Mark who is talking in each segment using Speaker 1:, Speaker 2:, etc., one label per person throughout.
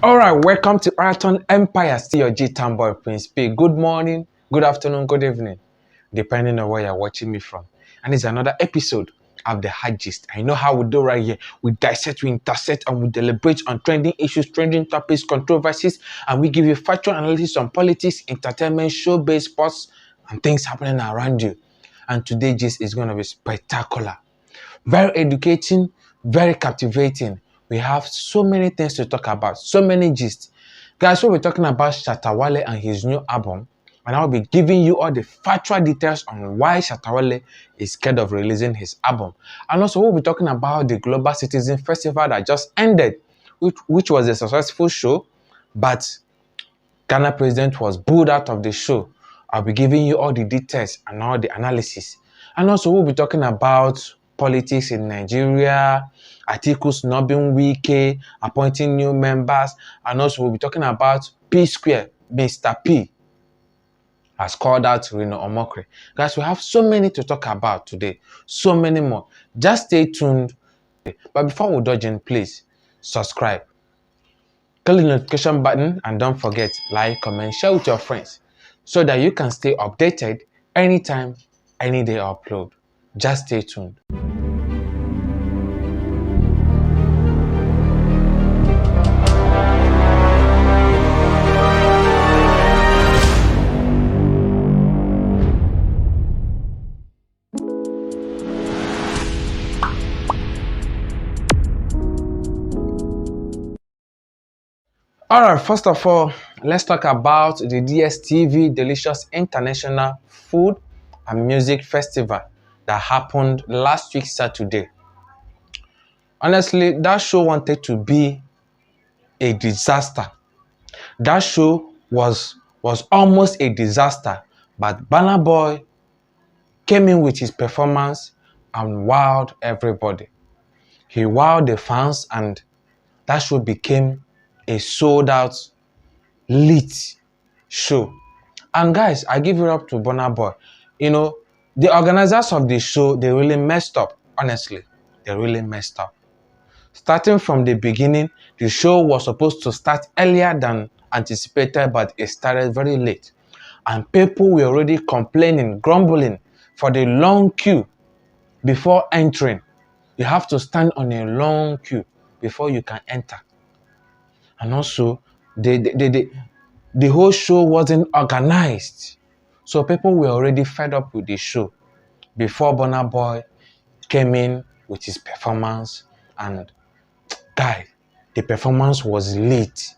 Speaker 1: Alright, welcome to Eraton Empire. Still your G-Town boy, Prince P. Good morning, good afternoon, good evening, depending on where you're watching me from. And it's another episode of the Hard Gist. I know how we do right here. We dissect, we intersect, and we deliberate on trending issues, trending topics, controversies, and we give you factual analysis on politics, entertainment, show-based sports, and things happening around you. And today's gist is going to be spectacular. Very educating, very captivating. We have so many things to talk about, so many gists. Guys, we'll be talking about Shattawale and his new album. And I'll be giving you all the factual details on why Shattawale is scared of releasing his album. And also, we'll be talking about the Global Citizen Festival that just ended, which was a successful show, but Ghana president was booed out of the show. I'll be giving you all the details and all the analysis. And also, we'll be talking about politics in Nigeria, Atiku snubbing wike, appointing new members, and also we'll be talking about Psquare, Mr. P has called out Reno omokri. Guys, we have so many to talk about today, so many more. Just stay tuned. But before we dodge in, please subscribe. Click the notification button and don't forget, like, comment, share with your friends so that you can stay updated anytime, any day I upload. Just stay tuned. Alright, first of all, let's talk about the DSTV Delicious International Food and Music Festival that happened last week Saturday. Honestly, that show wanted to be a disaster. That show was almost a disaster, but Burna Boy came in with his performance and wowed everybody. He wowed the fans and that show became a sold out lit show. And guys, I give it up to Burna Boy. You know, the organizers of the show, they really messed up. Honestly, they really messed up. Starting from the beginning, the show was supposed to start earlier than anticipated, but it started very late. And people were already complaining, grumbling for the long queue before entering. You have to stand on a long queue before you can enter. And also, the whole show wasn't organized. So people were already fed up with the show before Burna Boy came in with his performance. And guy, the performance was lit.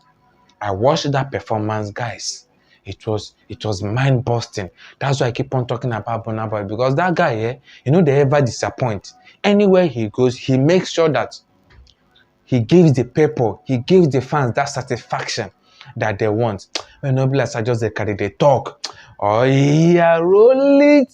Speaker 1: I watched that performance, guys. It was mind-busting. That's why I keep on talking about Burna Boy, because that guy, they ever disappoint. Anywhere he goes, he makes sure that he gives the people, he gives the fans that satisfaction that they want. When nobody like just they carry the talk. Oh yeah, roll it.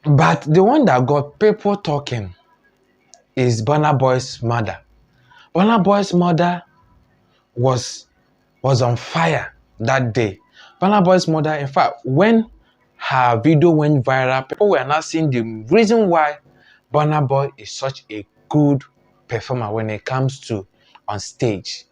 Speaker 1: But the one that got people talking is Burna Boy's mother. Burna Boy's mother was on fire that day. Burna Boy's mother, in fact, when her video went viral, people were not seeing the reason why Burna Boy is such a good performer when it comes to on stage.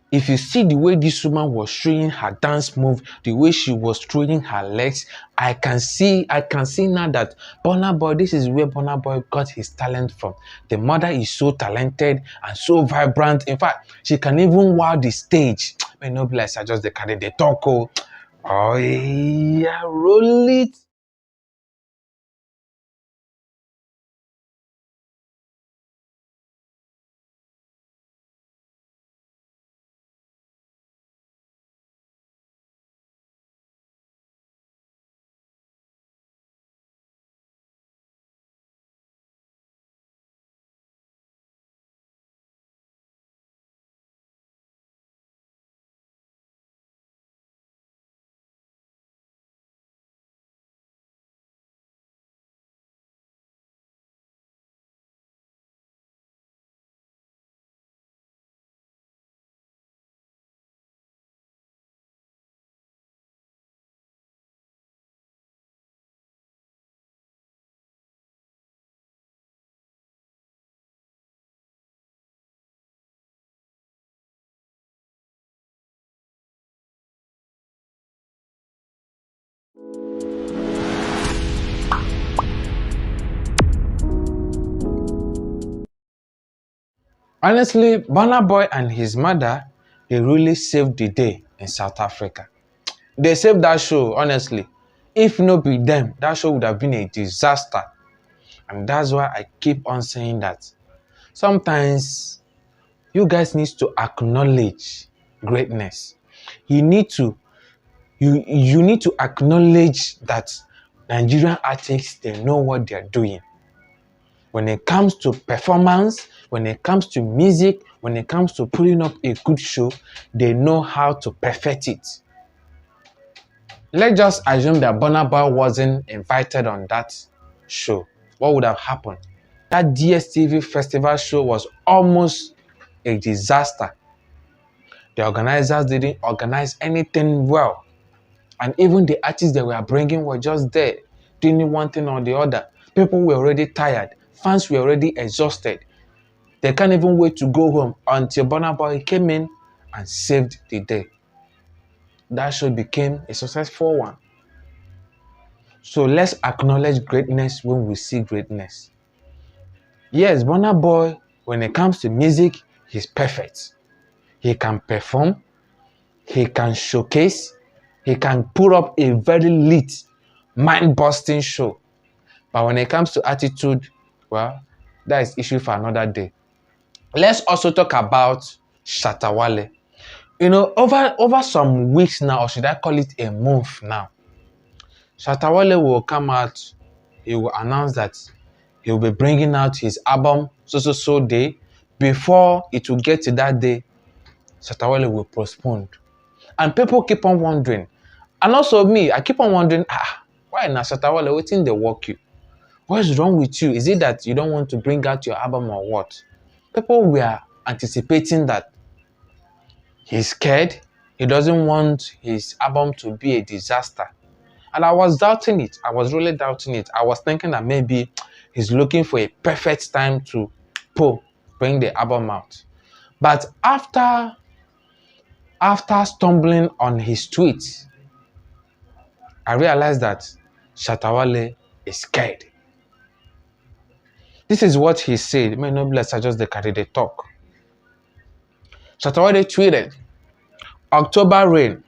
Speaker 1: If you see the way this woman was showing her dance move, the way she was throwing her legs, I can see now that Burna Boy, this is where Burna Boy got his talent from. The mother is so talented and so vibrant. In fact, she can even wow the stage. May no bless, I just the carry the talk. Oh yeah, roll it. Honestly, Burna Boy and his mother, they really saved the day in South Africa. They saved that show, honestly. If not be them, that show would have been a disaster. And that's why I keep on saying that. Sometimes you guys need to acknowledge greatness. You need to you need to acknowledge that Nigerian artists, they know what they're doing. When it comes to performance, when it comes to music, when it comes to putting up a good show, they know how to perfect it. Let's just assume that Burna Boy wasn't invited on that show. What would have happened? That DSTV festival show was almost a disaster. The organizers didn't organize anything well. And even the artists they were bringing were just there, doing one thing or the other. People were already tired. Fans were already exhausted. They can't even wait to go home until Burna Boy came in and saved the day. That show became a successful one. So let's acknowledge greatness when we see greatness. Yes, Burna Boy, when it comes to music, he's perfect. He can perform, he can showcase, he can put up a very lit, mind-busting show. But when it comes to attitude, well, that is issue for another day. Let's also talk about Shattawale. You know, over some weeks now, or should I call it a month now, Shattawale will come out, he will announce that he will be bringing out his album so day. Before it will get to that day, Shattawale will postpone. And people keep on wondering. And also me, I keep on wondering, why now Shattawale waiting they work you? What is wrong with you? Is it that you don't want to bring out your album or what? People were anticipating that he's scared. He doesn't want his album to be a disaster. And I was doubting it. I was really doubting it. I was thinking that maybe he's looking for a perfect time to bring the album out. But after stumbling on his tweets, I realized that Shattawale is scared. This is what he said. It may not be like just the carry they talk. Shattawale tweeted, October rain.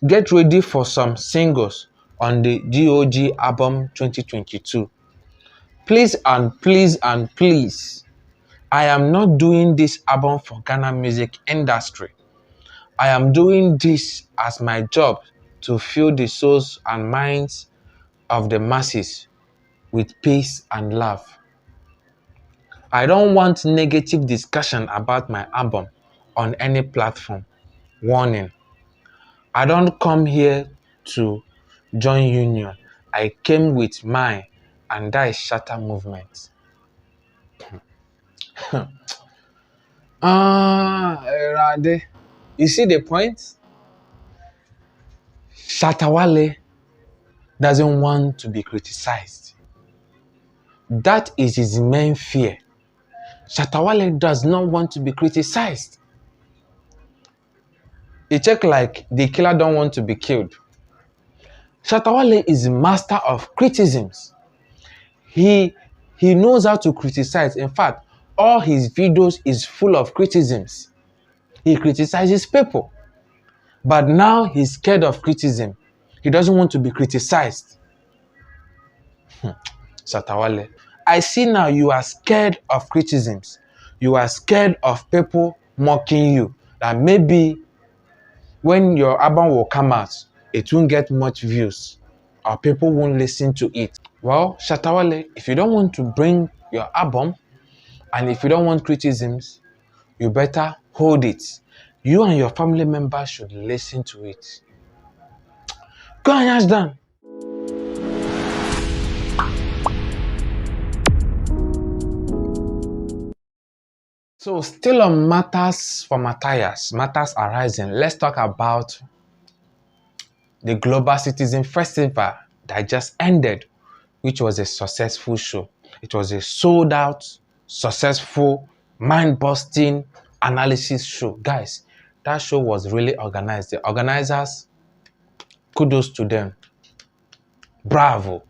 Speaker 1: Get ready for some singles on the GOG album 2022. Please and please and please. I am not doing this album for Ghana music industry. I am doing this as my job to fill the souls and minds of the masses with peace and love. I don't want negative discussion about my album on any platform. Warning. I don't come here to join union. I came with mine, and that is Shatta movement. You see the point? Shattawale doesn't want to be criticized. That is his main fear. Shattawale does not want to be criticized. It check like the killer don't want to be killed. Shattawale is a master of criticisms. He knows how to criticize. In fact, all his videos is full of criticisms. He criticizes people. But now he's scared of criticism. He doesn't want to be criticized. Shattawale, I see now you are scared of criticisms. You are scared of people mocking you. That maybe when your album will come out, it won't get much views or people won't listen to it. Well, Shattawale, if you don't want to bring your album and if you don't want criticisms, you better hold it. You and your family members should listen to it. Go and ask them. So still on matters for Matthias, matters arising, let's talk about the Global Citizen Festival that just ended, which was a successful show. It was a sold out, successful, mind-busting analysis show. Guys, that show was really organized. The organizers, kudos to them. Bravo.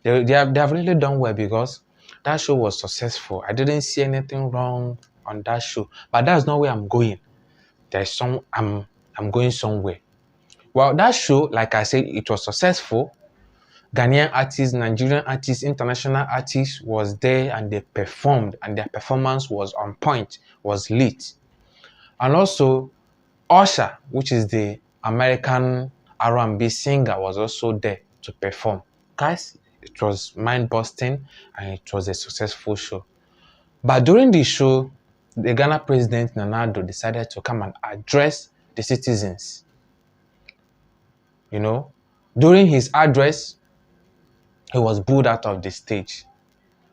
Speaker 1: They have really done well because that show was successful. I didn't see anything wrong on that show. But that's not where I'm going. I'm going somewhere. Well, that show, like I said, it was successful. Ghanaian artists, Nigerian artists, international artists was there and they performed, and their performance was on point, was lit. And also, Usher, which is the American R&B singer, was also there to perform. Guys, it was mind-busting and it was a successful show. But during the show, the Ghana president Nana Addo decided to come and address the citizens. You know, during his address, he was booed out of the stage.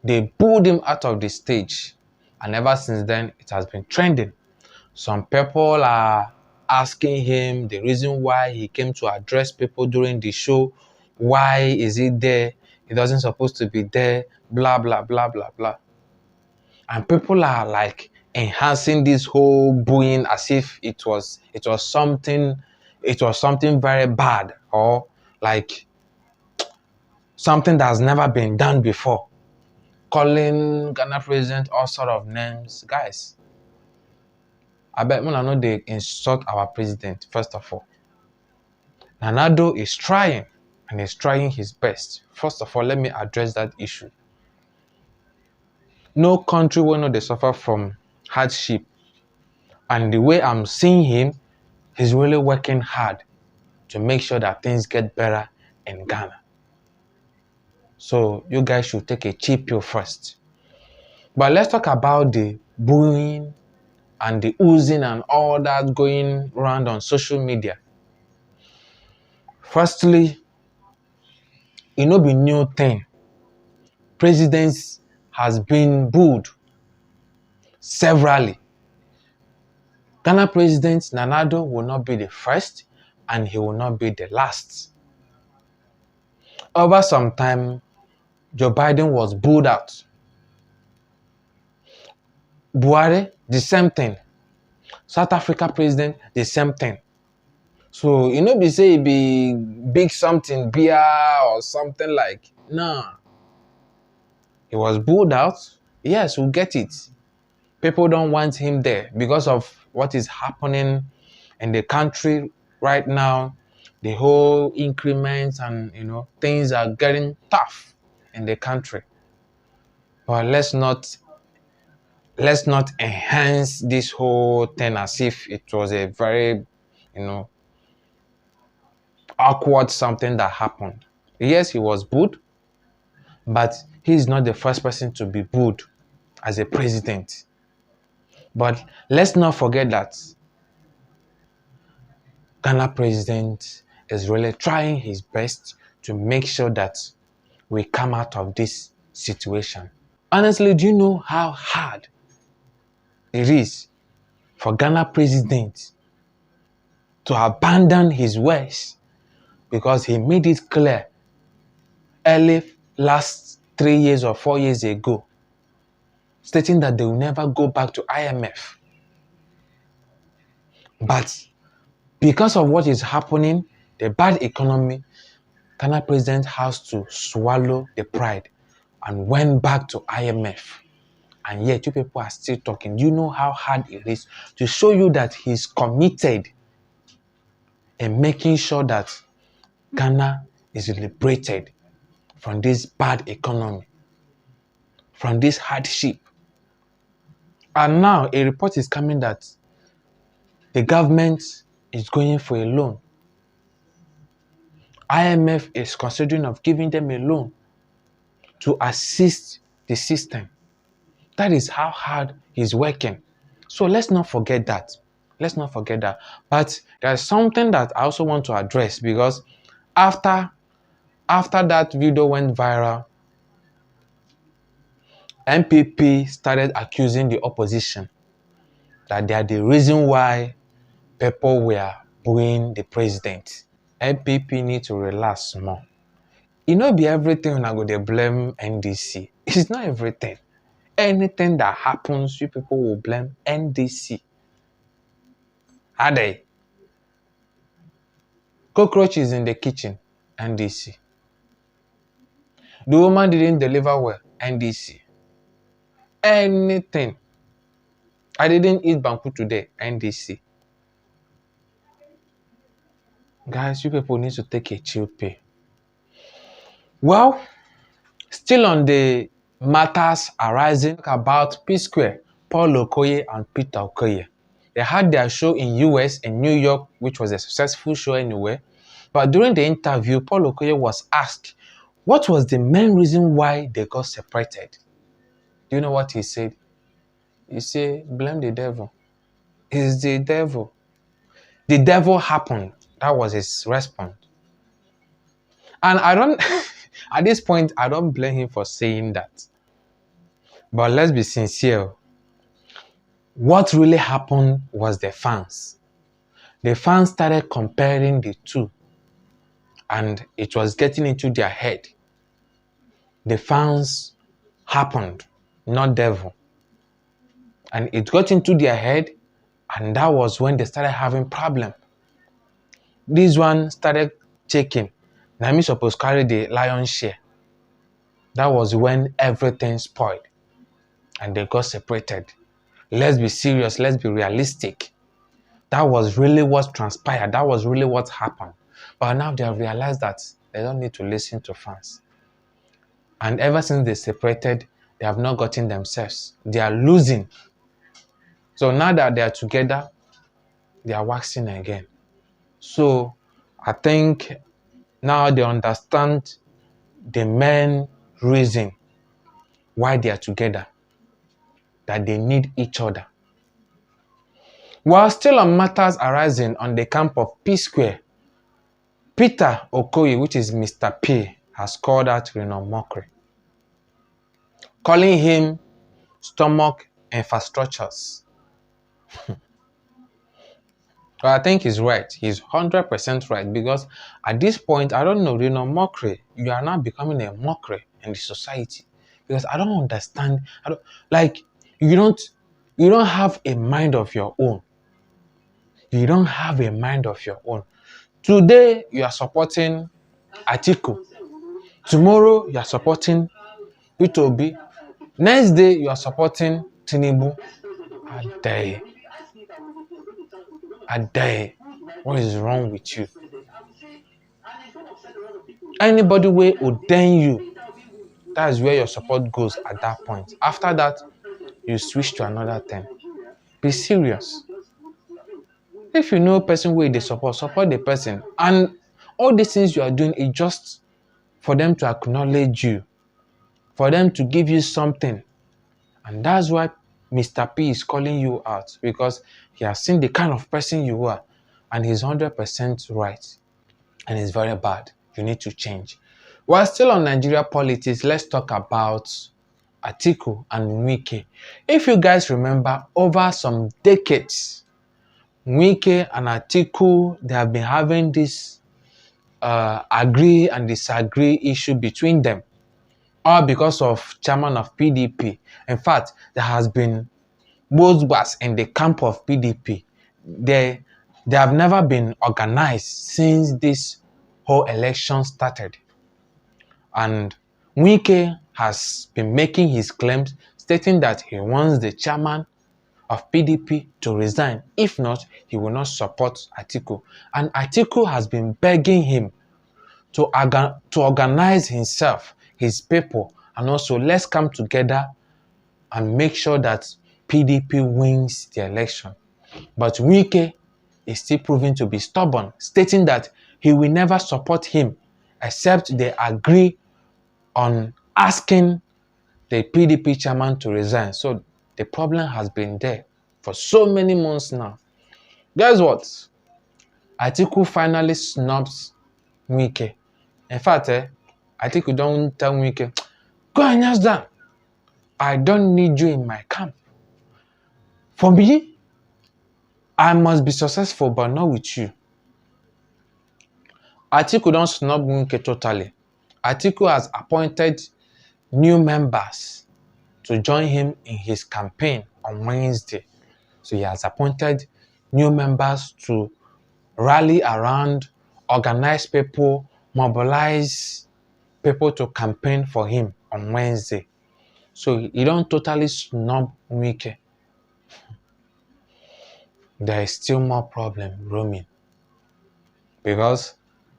Speaker 1: They booed him out of the stage. And ever since then, it has been trending. Some people are asking him the reason why he came to address people during the show. Why is he there? He doesn't supposed to be there. Blah, blah, blah, blah, blah. And people are like enhancing this whole booing as if it was something very bad, or like something that has never been done before. Calling Ghana president all sort of names. Guys, I bet when I know they insult our president, first of all. Nana Addo is trying, and he's trying his best. First of all, let me address that issue. No country will not they suffer from hardship. And the way I'm seeing him, he's really working hard to make sure that things get better in Ghana. So you guys should take a cheap pill first. But let's talk about the booing and the oozing and all that going around on social media. Firstly, it no be new thing. Presidents has been booed severally. Ghana President Nana Addo will not be the first, and he will not be the last. Over some time, Joe Biden was booed out. Buhari, the same thing. South Africa president, the same thing. So, you know, be say it be big something, beer or something like, nah. He was booed out. Yes, we'll get it. People don't want him there because of what is happening in the country right now. The whole increments and, you know, things are getting tough in the country. But let's not enhance this whole thing as if it was a very, you know, awkward something that happened. Yes, he was booed, but he's not the first person to be booed as a president. But let's not forget that Ghana president is really trying his best to make sure that we come out of this situation. Honestly, do you know how hard it is for Ghana president to abandon his ways? Because he made it clear early last 3 years or 4 years ago, stating that they will never go back to IMF. But because of what is happening, the bad economy, Ghana president has to swallow the pride and went back to IMF. And yet, you people are still talking. Do you know how hard it is to show you that he's committed in making sure that Ghana is liberated from this bad economy, from this hardship? And now a report is coming that the government is going for a loan. IMF is considering of giving them a loan to assist the system. That is how hard he's working. So let's not forget that. Let's not forget that. But there's something that I also want to address, because after that video went viral, MPP started accusing the opposition that they are the reason why people were booing the president. MPP need to relax more. It not be everything when I go to blame NDC. It's not everything. Anything that happens, you people will blame NDC. Are they? Cockroaches in the kitchen, NDC. The woman didn't deliver well, NDC. Anything. I didn't eat banku today, NDC. Guys, you people need to take a chill pill. Well, still on the matters arising about Psquare, Paul Okoye and Peter Okoye. They had their show in US in New York, which was a successful show anyway. But during the interview, Paul Okoye was asked, what was the main reason why they got separated? Do you know what he said? He said, blame the devil. It's the devil. The devil happened. That was his response. And I don't, at this point, I don't blame him for saying that. But let's be sincere. What really happened was the fans. The fans started comparing the two. And it was getting into their head. The fans happened, not devil. And it got into their head. And that was when they started having problem. This one started checking. Now me supposed carry the lion's share. That was when everything spoiled. And they got separated. Let's be serious. Let's be realistic. That was really what transpired. That was really what happened. But now they have realized that they don't need to listen to fans. And ever since they separated, they have not gotten themselves. They are losing. So now that they are together, they are waxing again. So I think now they understand the main reason why they are together. That they need each other. While still on matters arising on the camp of Psquare, Peter Okoye, which is Mr. P, has called out renoomokri, calling him stomach infrastructures. But I think he's right. He's 100% right, because at this point, I don't know, renoomokri, you are now becoming a mockery in the society. Because I don't understand. You don't have a mind of your own. You don't have a mind of your own. Today, you are supporting Atiku. Tomorrow, you are supporting PDP. Next day, you are supporting Tinubu. A day. What is wrong with you? Anybody will ordain you. That is where your support goes at that point. After that, you switch to another thing. Be serious. If you know a person where they support the person. And all these things you are doing is just for them to acknowledge you, for them to give you something. And that's why Mr. P is calling you out, because he has seen the kind of person you are, and he's 100% right. And it's very bad. You need to change. While still on Nigeria politics, let's talk about Atiku and Wike. If you guys remember, over some decades, Wike and Atiku, they have been having this agree and disagree issue between them, all because of chairman of PDP. In fact, there has been both was in the camp of PDP. They have never been organized since this whole election started. And Wike has been making his claims, stating that he wants the chairman of PDP to resign. If not, he will not support Atiku. And Atiku has been begging him to organize himself, his people, and also let's come together and make sure that PDP wins the election. But Wike is still proving to be stubborn, stating that he will never support him except they agree on asking the PDP chairman to resign. So the problem has been there for so many months now. Guess what? Atiku finally snubs Wike. In fact, Atiku don't tell Wike, go and ask them. I don't need you in my camp. For me, I must be successful, but not with you. Atiku don't snub Wike totally. Atiku has appointed new members to join him in his campaign on Wednesday. So he has appointed new members to rally around, organize people, mobilize people to campaign for him on Wednesday. So he don't totally snub Wike. there is still more problem roaming. Because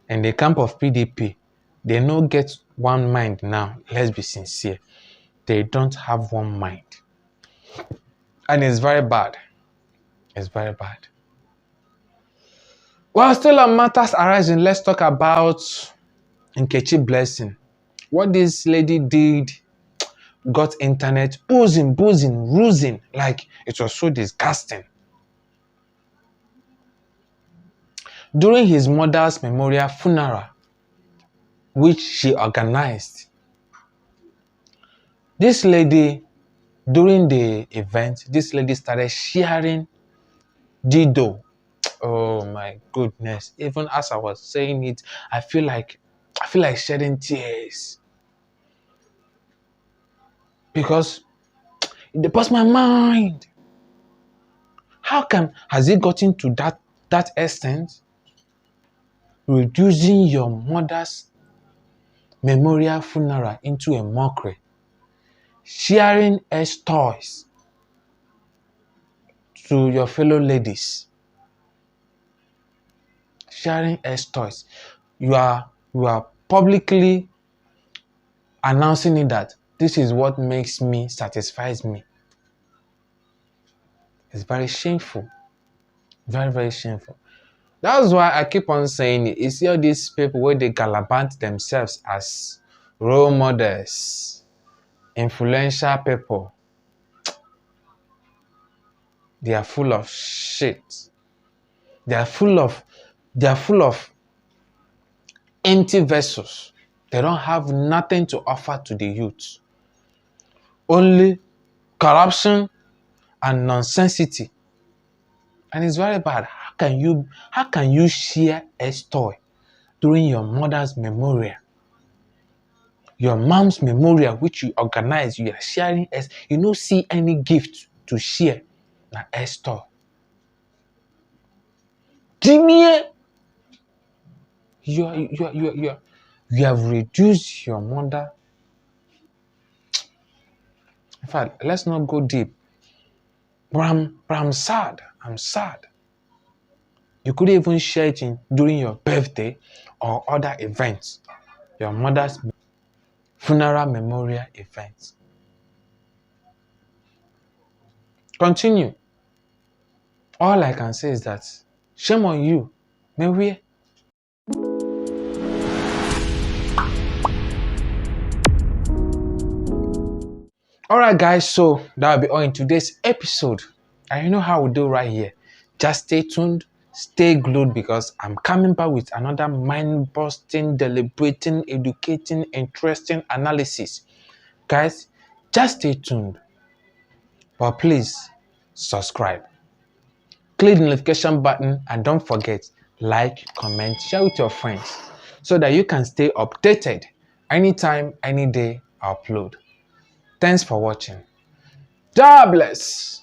Speaker 1: in the camp of PDP, they no get one mind now. Let's be sincere. They don't have one mind. And it's very bad. It's very bad. Well, still on matters arising, let's talk about Nkechi Blessing. What this lady did got internet boozing, roosing. Like, it was so disgusting. During his mother's memorial funeral, which she organized, this lady, during the event, this lady started sharing Dido. Oh my goodness. Even as I was saying it, I feel like shedding tears. Because it depressed my mind. How has it gotten to that extent? Reducing your mother's memorial funeral into a mockery. Sharing as toys to your fellow ladies. Sharing as toys. You are publicly announcing it that this is what makes me, satisfies me. It's very shameful. Very, very shameful. That's why I keep on saying it. You see all these people where they galabant themselves as role models, influential people. They are full of shit. They are full of empty vessels. They don't have nothing to offer to the youth. Only corruption and nonsensity. And it's very bad. How can you share a toy during your mother's memorial? Your mom's memorial, which you organize, you are sharing as you don't see any gift to share. Na a toy. Jimmy, you have reduced your mother. In fact, let's not go deep. But I'm sad. I'm sad. You couldn't even share it during your birthday or other events. Your mother's funeral memorial events. Continue. All I can say is that shame on you. Maybe. Alright guys, so that will be all in today's episode. And you know how we do right here. Just stay tuned, stay glued, because I'm coming back with another mind-busting, deliberating, educating, interesting analysis. Guys, just stay tuned. But please, subscribe. Click the notification button and don't forget, like, comment, share with your friends so that you can stay updated anytime, any day I upload. Thanks for watching. God bless.